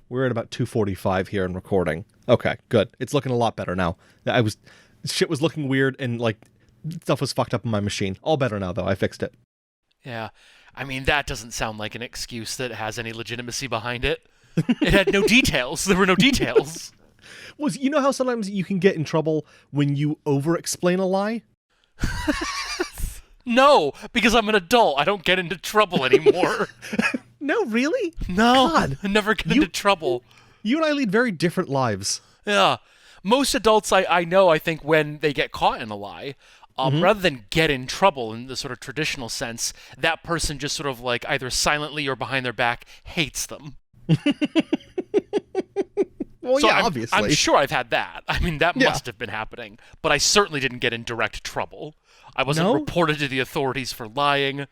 We're at about 2:45 here in recording. Okay, good. It's looking a lot better now. Shit was looking weird and like stuff was fucked up in my machine. All better now though. I fixed it. Yeah. I mean, that doesn't sound like an excuse that has any legitimacy behind it. It had no details. There were no details. You know how sometimes you can get in trouble when you over-explain a lie? No, because I'm an adult. I don't get into trouble anymore. No, really? No, God. I never get into trouble. You and I lead very different lives. Yeah. Most adults I know, I think, when they get caught in a lie, rather than get in trouble in the sort of traditional sense, that person just sort of like either silently or behind their back hates them. Well, So yeah, obviously. I'm sure I've had that. I mean, that must have been happening. But I certainly didn't get in direct trouble. I wasn't reported to the authorities for lying.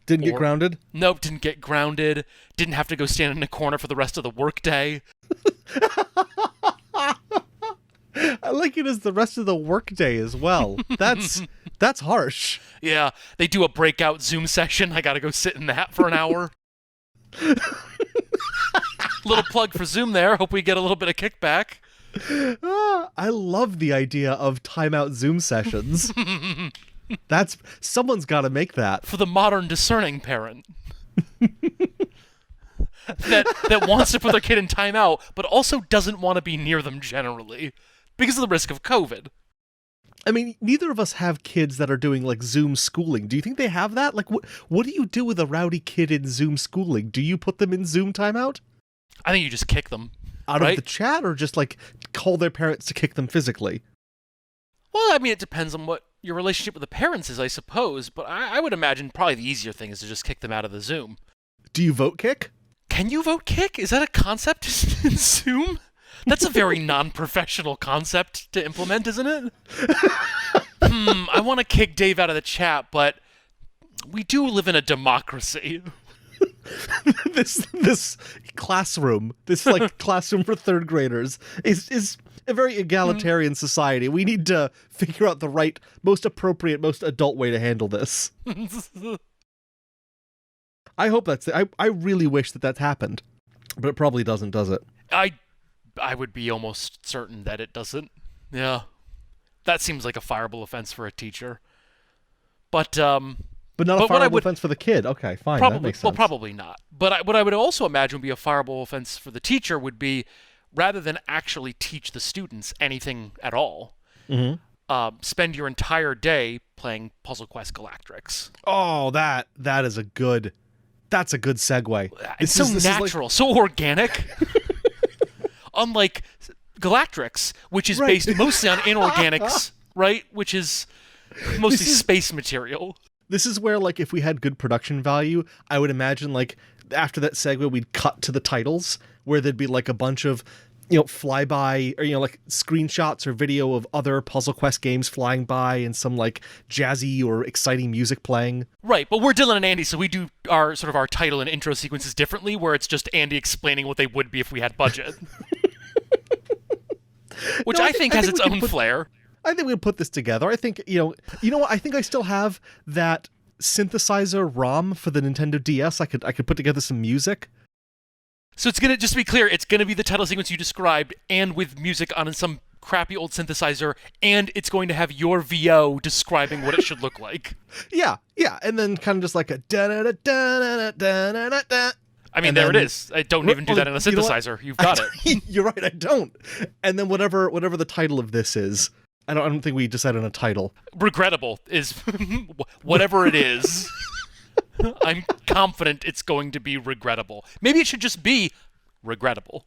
Didn't get grounded? Nope, didn't get grounded. Didn't have to go stand in a corner for the rest of the workday. I like it as the rest of the workday as well. That's harsh. Yeah, they do a breakout Zoom session. I gotta go sit in that for an hour. Little plug for Zoom there. Hope we get a little bit of kickback. I love the idea of timeout Zoom sessions. Someone's got to make that. For the modern discerning parent. that wants to put their kid in timeout, but also doesn't want to be near them generally. Because of the risk of COVID. I mean, neither of us have kids that are doing, like, Zoom schooling. Do you think they have that? Like, what do you do with a rowdy kid in Zoom schooling? Do you put them in Zoom timeout? I think you just kick them. Out of the chat, or just, like, call their parents to kick them physically? Well, I mean, it depends on what your relationship with the parents is, I suppose. But I would imagine probably the easier thing is to just kick them out of the Zoom. Do you vote kick? Can you vote kick? Is that a concept in Zoom? That's a very non-professional concept to implement, isn't it? I want to kick Dave out of the chat, but we do live in a democracy. This classroom, like classroom for third graders, is a very egalitarian society. We need to figure out the right, most appropriate, most adult way to handle this. I hope I really wish that happened, but it probably doesn't, does it? I would be almost certain that it doesn't. Yeah. That seems like a fireable offense for a teacher. But not a fireable offense for the kid. Okay, fine. That makes sense. Well, probably not. But what I would also imagine would be a fireable offense for the teacher would be, rather than actually teach the students anything at all, spend your entire day playing Puzzle Quest Galactrix. Oh, that's a good segue. It's so natural, so organic. Unlike Galactrix, which is based mostly on inorganics, right? Which is mostly space material. This is where, like, if we had good production value, I would imagine, like, after that segue, we'd cut to the titles, where there'd be, like, a bunch of, flyby, or, like, screenshots or video of other Puzzle Quest games flying by, and some, like, jazzy or exciting music playing. Right, but we're Dylan and Andy, so we do our title and intro sequences differently, where it's just Andy explaining what they would be if we had budget. Which I think has its own flair. I think we'll put this together. I think, you know what? I think I still have that synthesizer ROM for the Nintendo DS. I could put together some music. So it's gonna, just to be clear, it's gonna be the title sequence you described, and with music on some crappy old synthesizer, and it's going to have your VO describing what it should look like. Yeah, and then kind of just like a da-da-da-da-da-da-da-da-da. I mean, there it is. I don't even do that in a synthesizer. You've got it. You're right, I don't. And then whatever the title of this is, I don't think we decided on a title. Regrettable is whatever it is. I'm confident it's going to be regrettable. Maybe it should just be regrettable.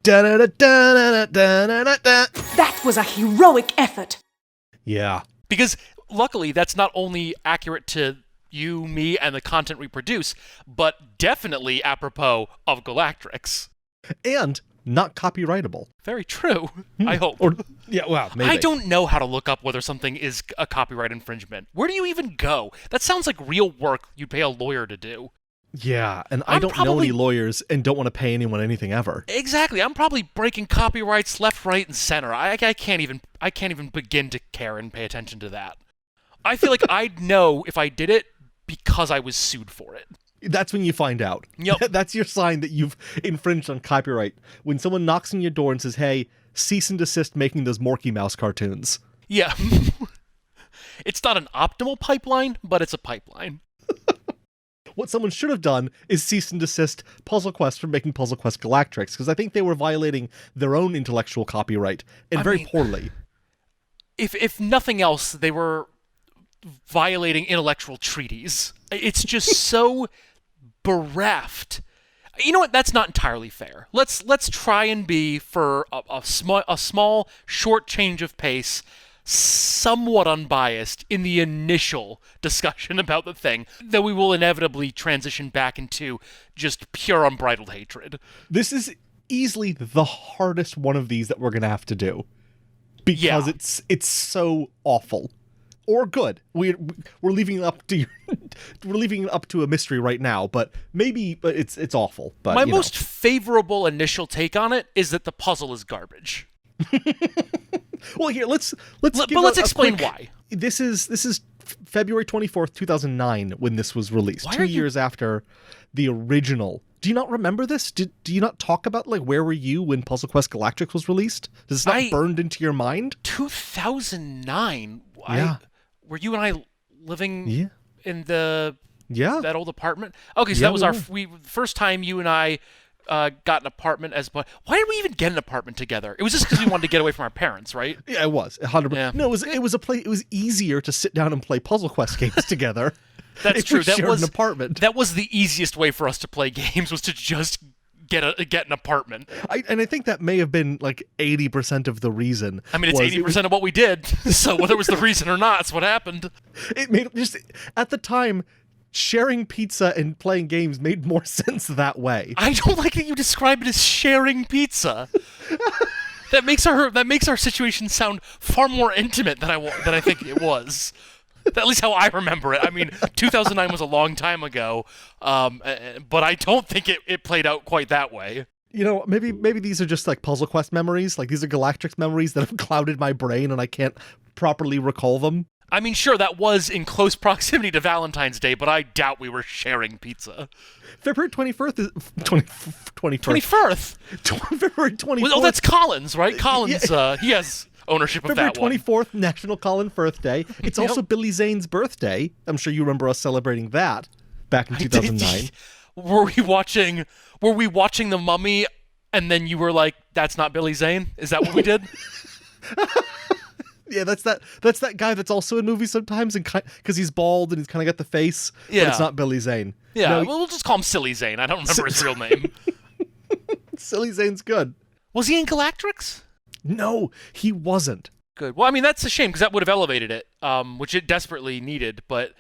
That was a heroic effort. Yeah. Because luckily, that's not only accurate to you, me, and the content we produce, but definitely apropos of Galactrix. And not copyrightable. Very true. I hope. Maybe. I don't know how to look up whether something is a copyright infringement. Where do you even go? That sounds like real work you'd pay a lawyer to do. Yeah, and I don't know any lawyers and don't want to pay anyone anything ever. Exactly. I'm probably breaking copyrights left, right, and center. I can't even begin to care and pay attention to that. I feel like I'd know if I did it because I was sued for it. That's when you find out. Yep. That's your sign that you've infringed on copyright. When someone knocks on your door and says, hey, cease and desist making those Morky Mouse cartoons. Yeah. It's not an optimal pipeline, but it's a pipeline. What someone should have done is cease and desist Puzzle Quest from making Puzzle Quest Galactrix, because I think they were violating their own intellectual copyright, and very poorly. If nothing else, they were violating intellectual treaties. It's just so bereft. You know what? That's not entirely fair. Let's try and be, for a small short change of pace, somewhat unbiased in the initial discussion about the thing, though we will inevitably transition back into just pure unbridled hatred. This is easily the hardest one of these that we're going to have to do, because it's so awful. Or good. We're leaving it up to we're leaving it up to a mystery right now, but it's awful. But my most favorable initial take on it is that the puzzle is garbage. Well, here let's explain why. This is February 24th, 2009 when this was released. 2 years after the original. Do you not remember this? Do you not talk about where were you when Puzzle Quest Galactrix was released? Does this not burned into your mind? 2009. Yeah. Were you and I living in that old apartment? Okay, so that was first time you and I got an apartment as. Why did we even get an apartment together? It was just because we wanted to get away from our parents, right? Yeah, it was 100%. Yeah. No, it was easier to sit down and play Puzzle Quest games together. That's true. That was an apartment. That was the easiest way for us to play games, was to just get an apartment. I think that may have been 80% of the reason. I mean, it's 80% of what we did. So whether it was the reason or not, it's what happened. It made at the time, sharing pizza and playing games made more sense that way. I don't like that you describe it as sharing pizza. That makes our situation sound far more intimate than I think it was. At least how I remember it. I mean, 2009 was a long time ago, but I don't think it played out quite that way. Maybe these are just Puzzle Quest memories. These are Galactrix memories that have clouded my brain and I can't properly recall them. I mean, sure, that was in close proximity to Valentine's Day, but I doubt we were sharing pizza. February 21st is... 21st? February 24th. Well, that's Collins, right? Collins, he has ownership of that one. February 24th, National Colin Firth Day. It's also Billy Zane's birthday. I'm sure you remember us celebrating that back in 2009. Were we watching The Mummy, and then you were like, that's not Billy Zane? Is that what we did? Yeah, that's that guy that's also in movies sometimes, and because he's bald and he's kind of got the face, but it's not Billy Zane. Yeah, well, we'll just call him Silly Zane. I don't remember his real name. Silly Zane's good. Was he in Galactrix? No, he wasn't. Good. Well, I mean, that's a shame, because that would have elevated it, which it desperately needed. But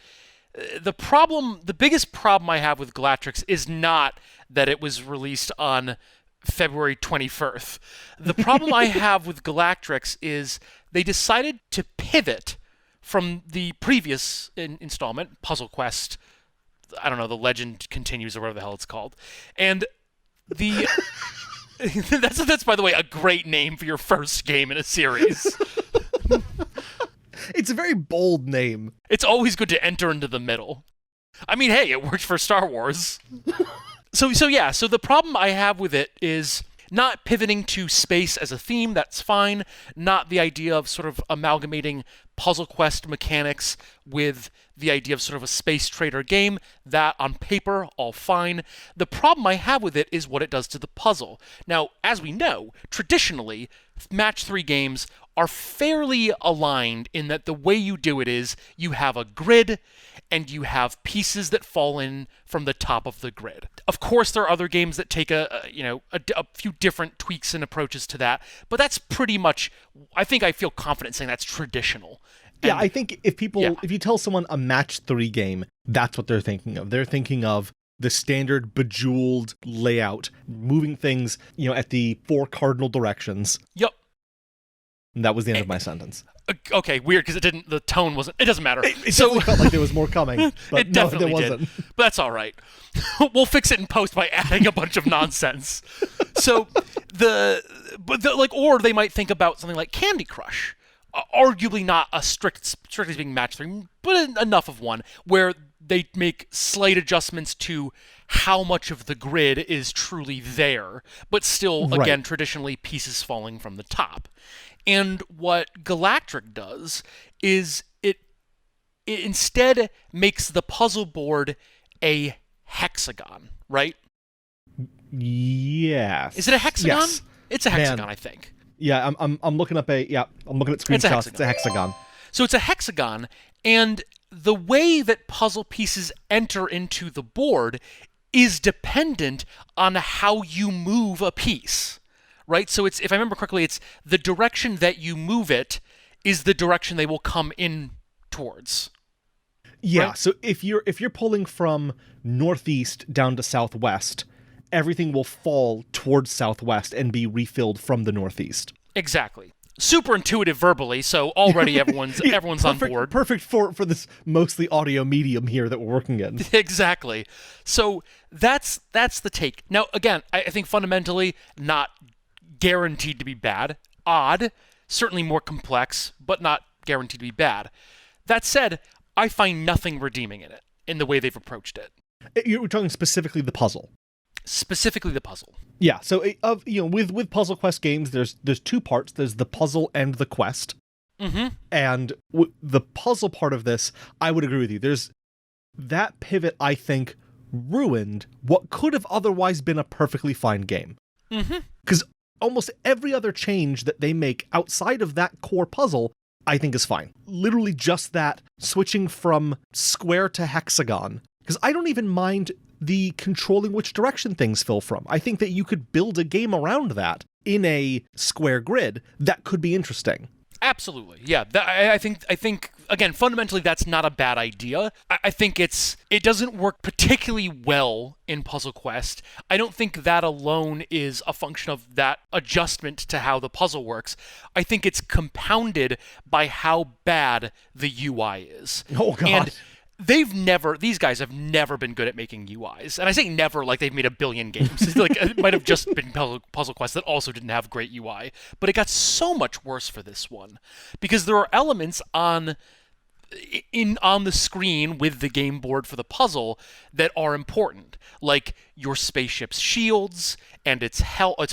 the biggest problem I have with Galactrix is not that it was released on February 21st. The problem I have with Galactrix is they decided to pivot from the previous installment, Puzzle Quest, I don't know, The Legend Continues or whatever the hell it's called. And the that's by the way a great name for your first game in a series. It's a very bold name. It's always good to enter into the middle. I mean, hey, it worked for Star Wars. So the problem I have with it is not pivoting to space as a theme, that's fine. Not the idea of sort of amalgamating Puzzle Quest mechanics with the idea of sort of a space trader game. That, on paper, all fine. The problem I have with it is what it does to the puzzle. Now, as we know, traditionally, Match 3 games are fairly aligned in that the way you do it is you have a grid and you have pieces that fall in from the top of the grid. Of course, there are other games that take a few different tweaks and approaches to that, but that's pretty much, I think I feel confident saying that's traditional. Yeah, I think if you tell someone a Match 3 game, that's what they're thinking of. They're thinking of the standard bejeweled layout, moving things, at the 4 cardinal directions. Yep. And that was the end of my sentence. Okay, weird, because the tone wasn't, it doesn't matter. It definitely felt like there was more coming, but it definitely no, there wasn't. Did. But that's all right. We'll fix it in post by adding a bunch of nonsense. So, or they might think about something like Candy Crush. Arguably not a strictly speaking Match 3, but enough of one, where they make slight adjustments to how much of the grid is truly there, but still, again, traditionally pieces falling from the top. And what Galactrix does is it instead makes the puzzle board a hexagon, right? Yes. Is it a hexagon? Yes. It's a hexagon, I think. Yeah, I'm looking up I'm looking at screenshots. It's a hexagon. So it's a hexagon, and the way that puzzle pieces enter into the board is dependent on how you move a piece, right? So it's, if I remember correctly, it's the direction that you move it is the direction they will come in towards. Yeah, right? so if you're pulling from northeast down to southwest, everything will fall towards southwest and be refilled from the northeast. Exactly. Super intuitive verbally, so already everyone's on board. Perfect for this mostly audio medium here that we're working in. Exactly. So that's the take. Now, again, I think fundamentally not guaranteed to be bad. Odd, certainly more complex, but not guaranteed to be bad. That said, I find nothing redeeming in it, in the way they've approached it. You're talking specifically the puzzle. Specifically the puzzle. Yeah, so with Puzzle Quest games, there's two parts. There's the puzzle and the quest. Mm-hmm. And the puzzle part of this, I would agree with you. There's that pivot, I think, ruined what could have otherwise been a perfectly fine game. Mm-hmm. Because almost every other change that they make outside of that core puzzle, I think is fine. Literally just that, switching from square to hexagon. Because I don't even mind the controlling which direction things fill from. I think that you could build a game around that in a square grid that could be interesting. Absolutely, yeah. I think again, fundamentally, that's not a bad idea. I think it doesn't work particularly well in Puzzle Quest. I don't think that alone is a function of that adjustment to how the puzzle works. I think it's compounded by how bad the UI is. Oh God. And these guys have never been good at making UIs. And I say never like they've made a billion games. Like it might have just been Puzzle Quest that also didn't have great UI. But it got so much worse for this one. Because there are elements on the screen with the game board for the puzzle that are important. Like your spaceship's shields and its hull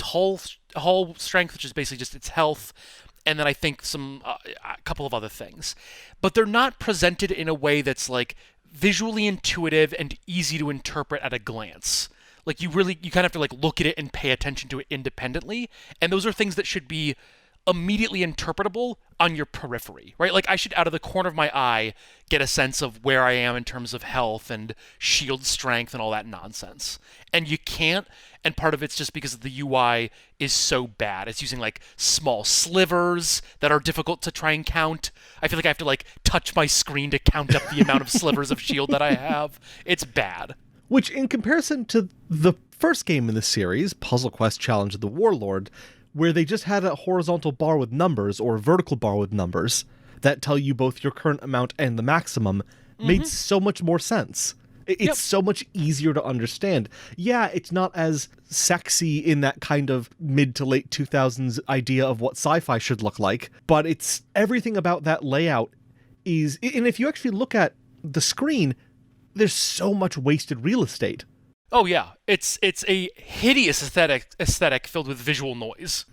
strength, which is basically just its health. And then I think a couple of other things. But they're not presented in a way that's like visually intuitive and easy to interpret at a glance. Like you kind of have to like look at it and pay attention to it independently. And those are things that should be immediately interpretable on your periphery, right? Like I should, out of the corner of my eye, get a sense of where I am in terms of health and shield strength and all that nonsense. And you can't, and part of it's just because the UI is so bad. It's using like small slivers that are difficult to try and count. I feel like I have to like touch my screen to count up the amount of slivers of shield that I have. It's bad. Which, in comparison to the first game in the series, Puzzle Quest Challenge of the Warlord, where they just had a horizontal bar with numbers or a vertical bar with numbers that tell you both your current amount and the maximum, made so much more sense. It's so much easier to understand. Yeah, it's not as sexy in that kind of mid to late 2000s idea of what sci-fi should look like, but it's everything about that layout is, and if you actually look at the screen, there's so much wasted real estate. Oh yeah, it's a hideous aesthetic filled with visual noise.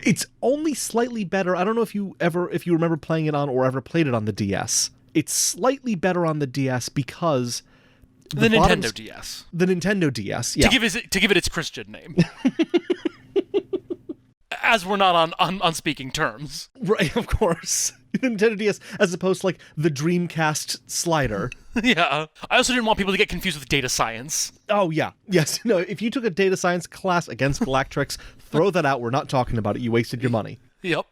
It's only slightly better. I don't know if you remember playing it on or ever played it on the DS. It's slightly better on the DS because the Nintendo DS. The Nintendo DS, yeah. To give it its Christian name. As we're not on speaking terms. Right, of course. The Nintendo DS, as opposed to like the Dreamcast slider. Yeah. I also didn't want people to get confused with data science. Oh, yeah. Yes. No, if you took a data science class against Galactrix, throw that out. We're not talking about it. You wasted your money. Yep.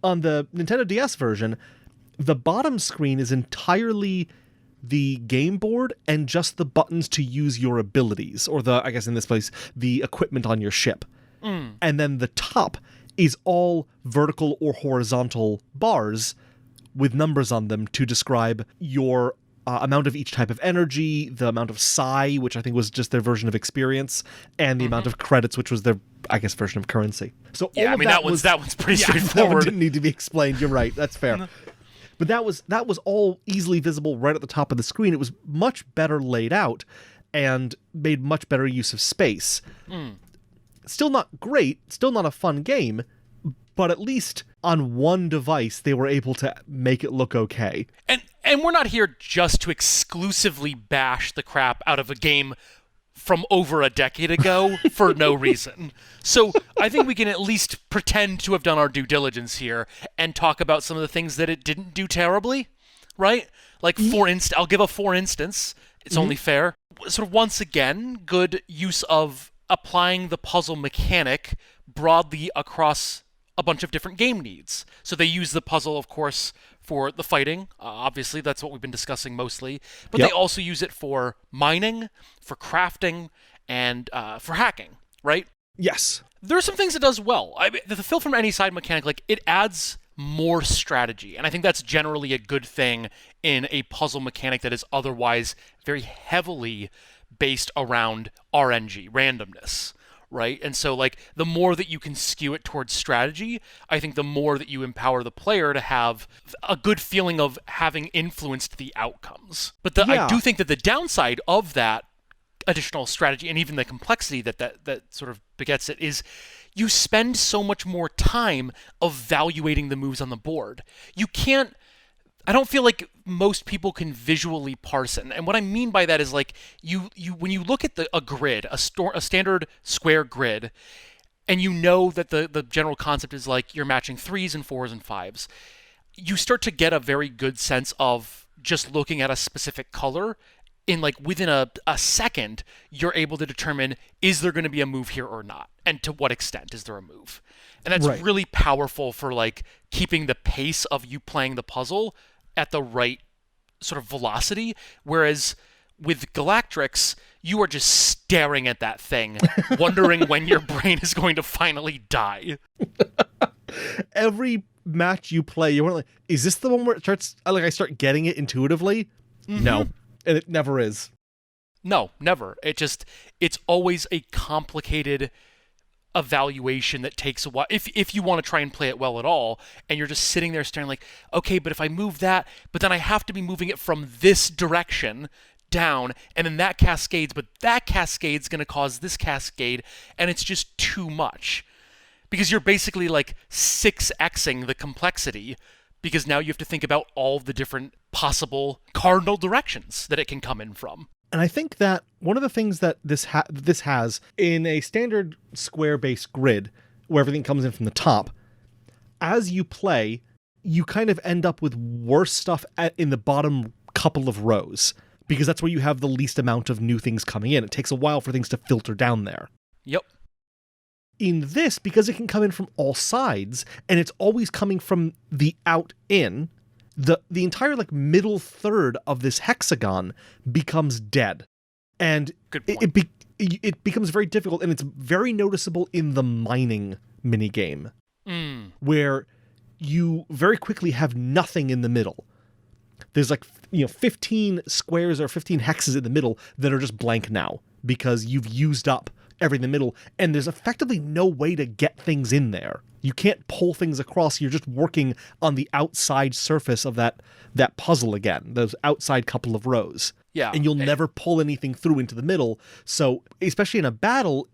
On the Nintendo DS version, the bottom screen is entirely the game board and just the buttons to use your abilities, or I guess in this place, the equipment on your ship. And then the top is all vertical or horizontal bars with numbers on them to describe your amount of each type of energy, the amount of psi, which I think was just their version of experience, and the amount of credits, which was their, I guess, version of currency. So yeah, all I mean, that one's pretty that one straightforward. didn't need to be explained. You're right. That's fair. But that was all easily visible right at the top of the screen. It was much better laid out and made much better use of space. Still not great, still not a fun game, but at least on one device they were able to make it look okay. And we're not here just to exclusively bash the crap out of a game from over a decade ago for no reason. So I think we can at least pretend to have done our due diligence here and talk about some of the things that it didn't do terribly, right? Like, I'll give for instance, it's only fair, sort of once again, good use of applying the puzzle mechanic broadly across a bunch of different game needs. So they use the puzzle, of course, for the fighting. Obviously, that's what we've been discussing mostly. But they also use it for mining, for crafting, and for hacking, right? Yes. There are some things it does well. I mean, the fill from any side mechanic, like, it adds more strategy. And I think that's generally a good thing in a puzzle mechanic that is otherwise very heavily based around RNG, randomness. Right? And so, like, the more that you can skew it towards strategy, I think the more that you empower the player to have a good feeling of having influenced the outcomes. But I do think that the downside of that additional strategy and even the complexity that sort of begets it is you spend so much more time evaluating the moves on the board. I don't feel like most people can visually parse it. And what I mean by that is, like, you when you look at a grid, a standard square grid, and you know that the general concept is, like, you're matching 3s and 4s and 5s, you start to get a very good sense of just looking at a specific color. In, like, within a second, you're able to determine, is there going to be a move here or not? And to what extent is there a move? And that's really powerful for, like, keeping the pace of you playing the puzzle at the right sort of velocity, whereas with Galactrix, you are just staring at that thing, wondering when your brain is going to finally die. Every match you play, you're like, is this the one where it starts, like, I start getting it intuitively? No. And it never is. No, never. It's always a complicated evaluation that takes a while, if you want to try and play it well at all, and you're just sitting there staring like, okay, but if I move that, but then I have to be moving it from this direction down, and then that cascades, but that cascade's going to cause this cascade, and it's just too much. Because you're basically, like, 6xing the complexity, because now you have to think about all the different possible cardinal directions that it can come in from. And I think that one of the things that this has in a standard square-based grid, where everything comes in from the top, as you play, you kind of end up with worse stuff in the bottom couple of rows, because that's where you have the least amount of new things coming in. It takes a while for things to filter down there. Yep. In this, because it can come in from all sides, and it's always coming from the out in, the entire, like, middle third of this hexagon becomes dead. And it becomes very difficult, and it's very noticeable in the mining minigame, where you very quickly have nothing in the middle. There's, like, 15 squares or 15 hexes in the middle that are just blank now, because you've used up everything in the middle, and there's effectively no way to get things in there. You can't pull things across. You're just working on the outside surface of that puzzle again, those outside couple of rows. Yeah. And you'll never pull anything through into the middle. So, especially in a battle,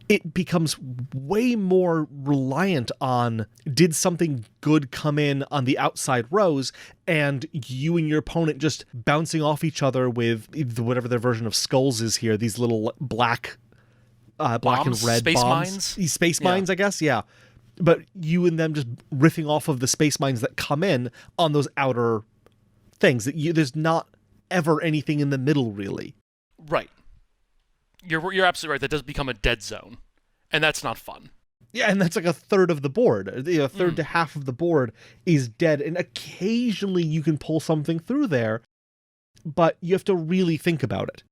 it becomes way more reliant on, did something good come in on the outside rows, and you and your opponent just bouncing off each other with whatever their version of skulls is here, these little black and red space bombs. mines? These space mines, I guess, yeah. But you and them just riffing off of the space mines that come in on those outer things. There's not ever anything in the middle, really. Right. You're absolutely right. That does become a dead zone, and that's not fun. Yeah, and that's like a third of the board. A third to half of the board is dead, and occasionally you can pull something through there, but you have to really think about it.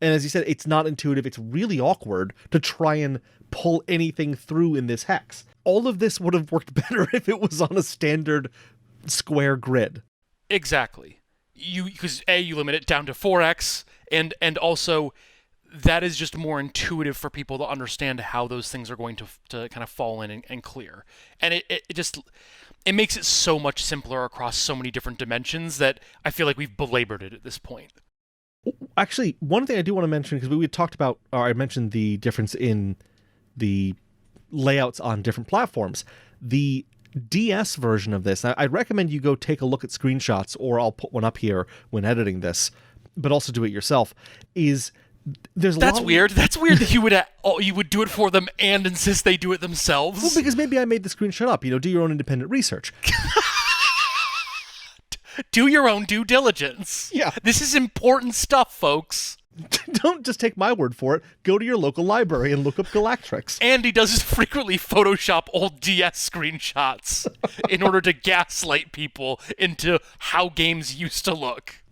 And as you said, it's not intuitive. It's really awkward to try and pull anything through in this hex. All of this would have worked better if it was on a standard square grid. Exactly. Because you limit it down to 4x, and also that is just more intuitive for people to understand how those things are going to kind of fall in and clear. And it makes it so much simpler across so many different dimensions that I feel like we've belabored it at this point. Actually, one thing I do want to mention, because we had talked about, or I mentioned the difference in the layouts on different platforms. The DS version of this, I'd recommend you go take a look at screenshots, or I'll put one up here when editing this, but also do it yourself, That's weird. That's weird that you would do it for them and insist they do it themselves. Well, because maybe I made the screenshot up. Do your own independent research. Do your own due diligence. Yeah. This is important stuff, folks. Don't just take my word for it. Go to your local library and look up Galactrix. Andy does frequently Photoshop old DS screenshots in order to gaslight people into how games used to look.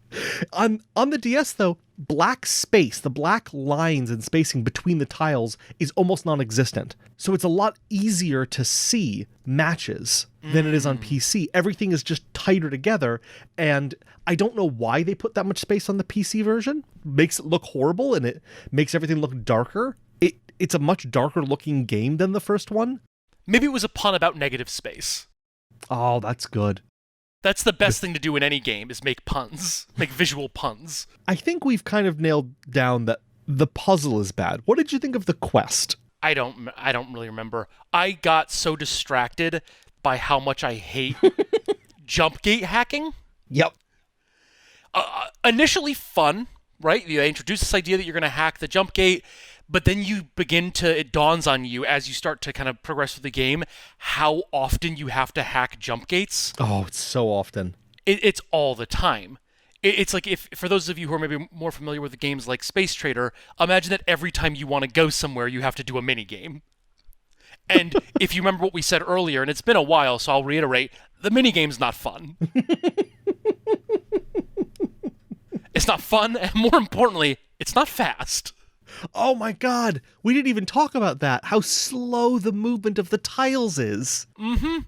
On the DS, though, black space, the black lines and spacing between the tiles is almost non-existent. So it's a lot easier to see matches than it is on PC. Everything is just tighter together, and I don't know why they put that much space on the PC version. Makes it look horrible, and it makes everything look darker. It's a much darker looking game than the first one. Maybe it was a pun about negative space. Oh, that's good. That's the best thing to do in any game, is make puns. Make visual puns. I think we've kind of nailed down that the puzzle is bad. What did you think of the quest? I don't really remember. I got so distracted by how much I hate jump gate hacking. Yep. Initially fun, right? They introduce this idea that you're going to hack the jump gate, but then it dawns on you as you start to kind of progress through the game how often you have to hack jump gates. Oh, it's so often. It's all the time. It's like, if for those of you who are maybe more familiar with the games like Space Trader, imagine that every time you want to go somewhere, you have to do a mini game. And if you remember what we said earlier, and it's been a while, so I'll reiterate, the mini game's not fun. It's not fun, and more importantly, it's not fast. Oh my god, we didn't even talk about that. How slow the movement of the tiles is. Mm-hmm.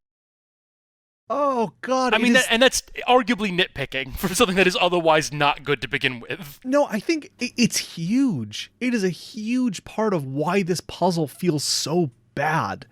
Oh god. I mean, that's arguably nitpicking for something that is otherwise not good to begin with. No, I think it's huge. It is a huge part of why this puzzle feels so bad.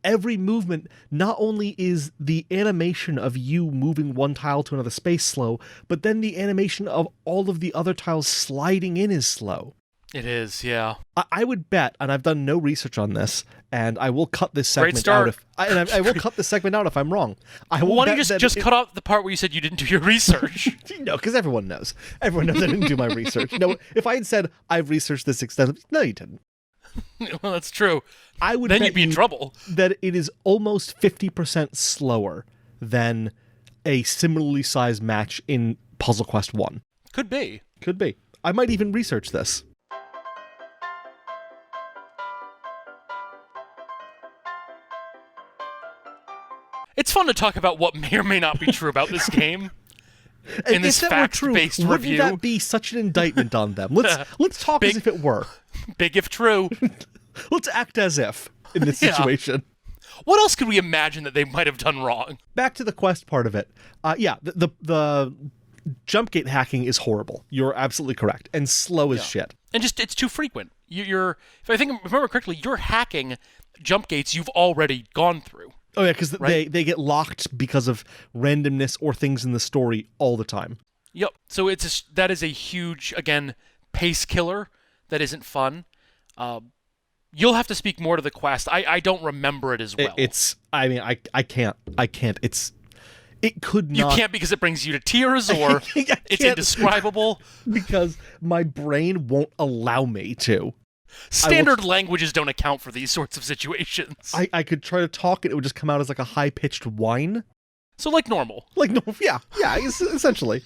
Every movement, not only is the animation of you moving one tile to another space slow, but then the animation of all of the other tiles sliding in is slow. It is, yeah. I would bet, and I've done no research on this, and I will cut this segment Great start. out. I will cut this segment out if I'm wrong. Why don't you just cut out the part where you said you didn't do your research? No, because everyone knows. Everyone knows I didn't do my research. No, if I had said I've researched this extensively, no, you didn't. Well, that's true. I would. Then bet you'd be in trouble. That it is almost 50% slower than a similarly sized match in Puzzle Quest 1. Could be. Could be. I might even research this. It's fun to talk about what may or may not be true about this game. In this fact-based review. Wouldn't that be such an indictment on them? Let's talk as if it were. Big if true. Let's act as if in this situation. What else could we imagine that they might have done wrong? Back to the quest part of it. The jump gate hacking is horrible. You're absolutely correct. And slow as shit. And just, it's too frequent. If I remember correctly, you're hacking jump gates you've already gone through. Oh yeah, because they get locked because of randomness or things in the story all the time. Yep. So that is a huge, again, pace killer that isn't fun. You'll have to speak more to the quest. I don't remember it as well. I can't. It could not. You can't because it brings you to tears or it's indescribable. Because my brain won't allow me to. Standard languages don't account for these sorts of situations. I could try to talk and it would just come out as like a high-pitched whine. So like normal. Like normal, yeah, essentially.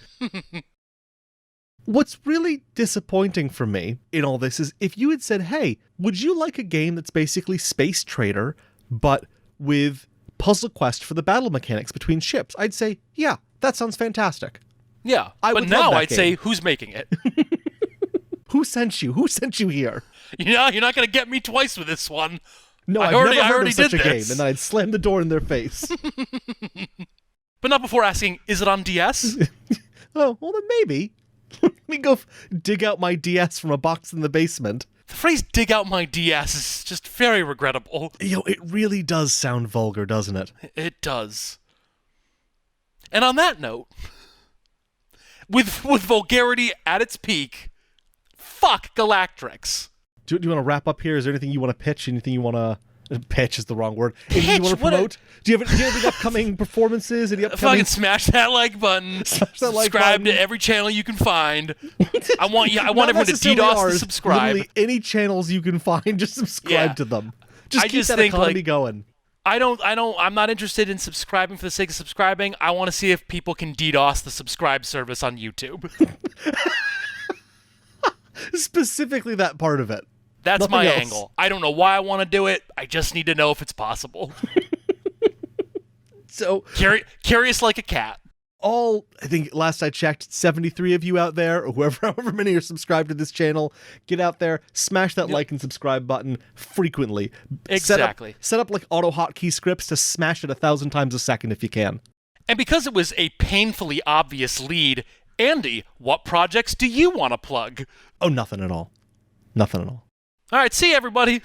What's really disappointing for me in all this is if you had said, hey, would you like a game that's basically Space Trader, but with Puzzle Quest for the battle mechanics between ships? I'd say, yeah, that sounds fantastic. Yeah, but now I'd say, who's making it? Who sent you? Who sent you here? Yeah, you're not going to get me twice with this one. No, I've never heard of such a game, and then I'd slam the door in their face. But not before asking, is it on DS? Oh, well then maybe. Let me go dig out my DS from a box in the basement. The phrase dig out my DS is just very regrettable. It really does sound vulgar, doesn't it? It does. And on that note, with vulgarity at its peak, fuck Galactrix. Do you want to wrap up here? Is there anything you want to pitch? Anything you want to... Pitch is the wrong word. Pitch? Anything you want to promote? Do you have any upcoming performances? Any upcoming... Fucking smash that like button. Subscribe to every channel you can find. I want everyone to DDoS the subscribe. Literally any channels you can find, just subscribe to them. Just keep that economy going. I'm not interested in subscribing for the sake of subscribing. I want to see if people can DDoS the subscribe service on YouTube. Specifically that part of it. That's Nothing my else. angle. I don't know why I want to do it. I just need to know if it's possible. So curious like a cat. I think last I checked, 73 of you out there, or however many are subscribed to this channel, get out there, smash that like and subscribe button frequently. Exactly. Set up like auto hotkey scripts to smash it 1,000 times a second if you can. And because it was a painfully obvious lead, Andy, what projects do you want to plug? Oh, nothing at all. Nothing at all. All right, see you, everybody.